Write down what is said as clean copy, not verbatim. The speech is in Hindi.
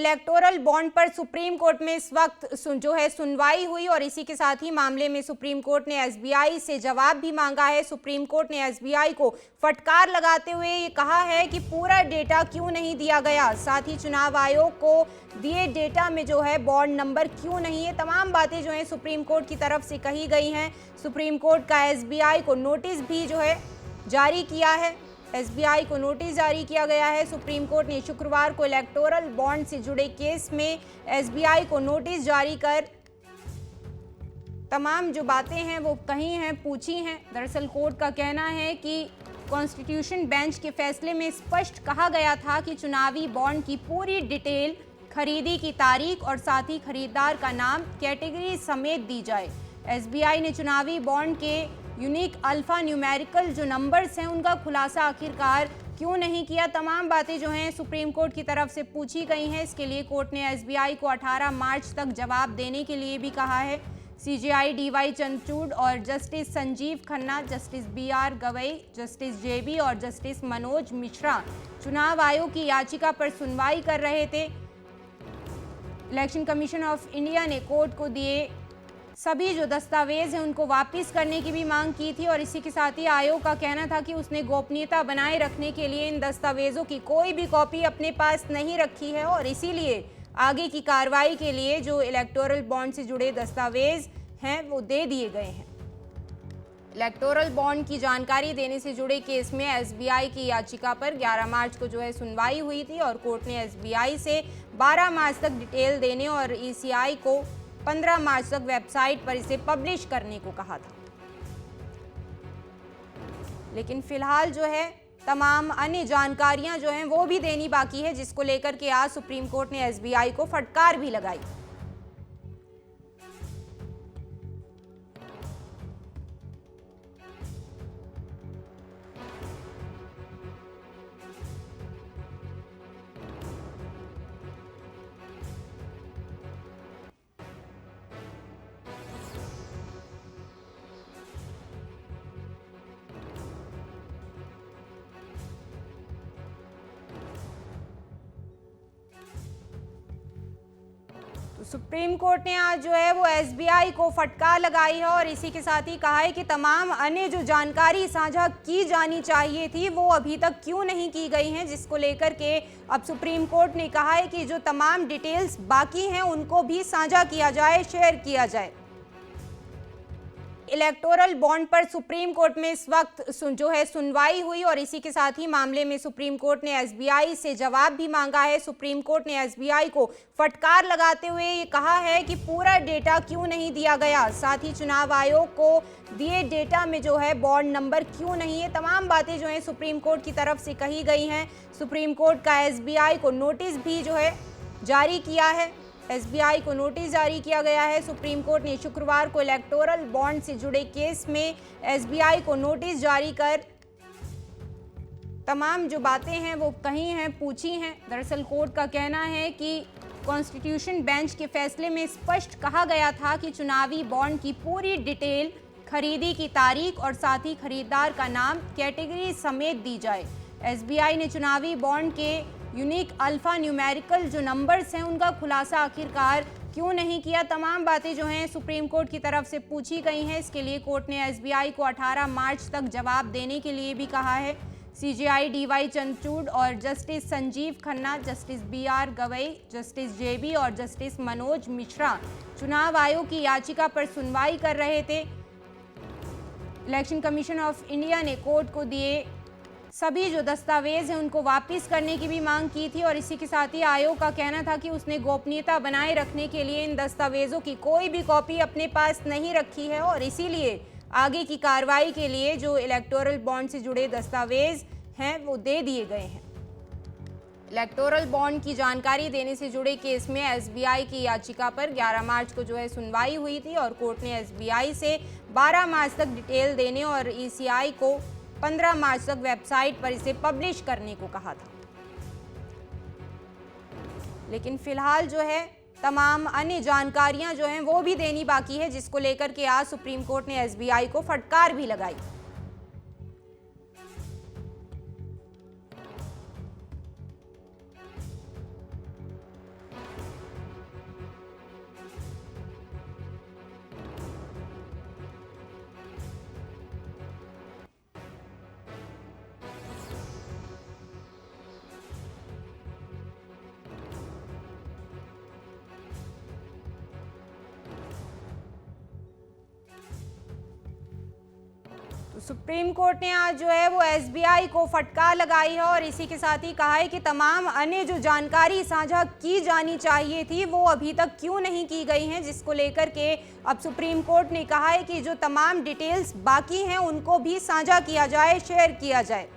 इलेक्टोरल बॉन्ड पर सुप्रीम कोर्ट में इस वक्त सुनवाई हुई और इसी के साथ ही मामले में सुप्रीम कोर्ट ने एसबीआई से जवाब भी मांगा है। सुप्रीम कोर्ट ने एसबीआई को फटकार लगाते हुए ये कहा है कि पूरा डेटा क्यों नहीं दिया गया, साथ ही चुनाव आयोग को दिए डेटा में बॉन्ड नंबर क्यों नहीं है। तमाम बातें सुप्रीम कोर्ट की तरफ से कही गई हैं। सुप्रीम कोर्ट का एसबीआई को नोटिस भी जारी किया है। एसबीआई को नोटिस जारी किया गया है। सुप्रीम कोर्ट ने शुक्रवार को इलेक्टोरल बॉन्ड से जुड़े केस में एसबीआई को नोटिस जारी कर तमाम जो बातें हैं वो कही हैं, पूछी हैं। दरअसल कोर्ट का कहना है कि कॉन्स्टिट्यूशन बेंच के फैसले में स्पष्ट कहा गया था कि चुनावी बॉन्ड की पूरी डिटेल, खरीदी की तारीख और साथ ही खरीदार का नाम, कैटेगरी समेत दी जाए। एसबीआई ने चुनावी बॉन्ड के यूनिक अल्फा न्यूमेरिकल जो नंबर्स हैं उनका खुलासा आखिरकार क्यों नहीं किया। तमाम बातें सुप्रीम कोर्ट की तरफ से पूछी गई हैं। इसके लिए कोर्ट ने एसबीआई को 18 मार्च तक जवाब देने के लिए भी कहा है। सीजेआई डीवाई चंद्रचूड़ और justice Sanjiv Khanna, justice BR Gavai, justice JB और जस्टिस मनोज मिश्रा चुनाव आयोग की याचिका पर सुनवाई कर रहे थे। इलेक्शन कमीशन ऑफ इंडिया ने कोर्ट को दिए सभी जो दस्तावेज हैं उनको वापस करने की भी मांग की थी और इसी के साथ ही आयोग का कहना था कि उसने गोपनीयता बनाए रखने के लिए इन दस्तावेजों की कोई भी कॉपी अपने पास नहीं रखी है और इसीलिए आगे की कार्रवाई के लिए जो इलेक्टोरल बॉन्ड से जुड़े दस्तावेज हैं वो दे दिए गए हैं। इलेक्टोरल बॉन्ड की जानकारी देने से जुड़े केस में एसबीआई की याचिका पर 11 मार्च को सुनवाई हुई थी और कोर्ट ने एसबीआई से 12 मार्च तक डिटेल देने और ईसीआई को 15 मार्च तक वेबसाइट पर इसे पब्लिश करने को कहा था। लेकिन फिलहाल तमाम अन्य जानकारियां वो भी देनी बाकी है, जिसको लेकर के आज सुप्रीम कोर्ट ने एसबीआई को फटकार भी लगाई। सुप्रीम कोर्ट ने आज वो एसबीआई को फटकार लगाई है और इसी के साथ ही कहा है कि तमाम अन्य जो जानकारी साझा की जानी चाहिए थी वो अभी तक क्यों नहीं की गई हैं, जिसको लेकर के अब सुप्रीम कोर्ट ने कहा है कि जो तमाम डिटेल्स बाकी हैं उनको भी साझा किया जाए, शेयर किया जाए। इलेक्टोरल बॉन्ड पर सुप्रीम कोर्ट में इस वक्त सुनवाई हुई और इसी के साथ ही मामले में सुप्रीम कोर्ट ने एसबीआई से जवाब भी मांगा है। सुप्रीम कोर्ट ने एसबीआई को फटकार लगाते हुए ये कहा है कि पूरा डेटा क्यों नहीं दिया गया, साथ ही चुनाव आयोग को दिए डेटा में बॉन्ड नंबर क्यों नहीं है। तमाम बातें सुप्रीम कोर्ट की तरफ से कही गई हैं। सुप्रीम कोर्ट का एसबीआई को नोटिस भी जारी किया है। एसबीआई को नोटिस जारी किया गया है। सुप्रीम कोर्ट ने शुक्रवार को इलेक्टोरल बॉन्ड से जुड़े केस में एसबीआई को नोटिस जारी कर तमाम जो बातें हैं वो कही हैं, पूछी हैं। दरअसल कोर्ट का कहना है कि कॉन्स्टिट्यूशन बेंच के फैसले में स्पष्ट कहा गया था कि चुनावी बॉन्ड की पूरी डिटेल, खरीदी की तारीख और साथ ही खरीदार का नाम, कैटेगरी समेत दी जाए। एसबीआई ने चुनावी बॉन्ड के यूनिक अल्फा न्यूमेरिकल जो नंबर्स हैं उनका खुलासा आखिरकार क्यों नहीं किया। तमाम बातें सुप्रीम कोर्ट की तरफ से पूछी गई हैं। इसके लिए कोर्ट ने एसबीआई को 18 मार्च तक जवाब देने के लिए भी कहा है। सीजेआई डीवाई चंद्रचूड़ और justice Sanjiv Khanna, justice BR Gavai, justice JB और जस्टिस मनोज मिश्रा चुनाव आयोग की याचिका पर सुनवाई कर रहे थे। इलेक्शन कमीशन ऑफ इंडिया ने कोर्ट को दिए सभी जो दस्तावेज हैं उनको वापस करने की भी मांग की थी और इसी के साथ ही आयोग का कहना था कि उसने गोपनीयता बनाए रखने के लिए इन दस्तावेजों की कोई भी कॉपी अपने पास नहीं रखी है और इसीलिए आगे की कार्रवाई के लिए जो इलेक्टोरल बॉन्ड से जुड़े दस्तावेज हैं वो दे दिए गए हैं। इलेक्टोरल बॉन्ड की जानकारी देने से जुड़े केस में एसबीआई की याचिका पर 11 मार्च को सुनवाई हुई थी और कोर्ट ने एसबीआई से 12 मार्च तक डिटेल देने और ईसीआई को 15 मार्च तक वेबसाइट पर इसे पब्लिश करने को कहा था। लेकिन फिलहाल तमाम अन्य जानकारियां वो भी देनी बाकी है, जिसको लेकर के आज सुप्रीम कोर्ट ने एसबीआई को फटकार भी लगाई। तो सुप्रीम कोर्ट ने आज जो है वो एसबीआई को फटकार लगाई है और इसी के साथ ही कहा है कि तमाम अन्य जो जानकारी साझा की जानी चाहिए थी वो अभी तक क्यों नहीं की गई हैं, जिसको लेकर के अब सुप्रीम कोर्ट ने कहा है कि जो तमाम डिटेल्स बाकी हैं उनको भी साझा किया जाए, शेयर किया जाए।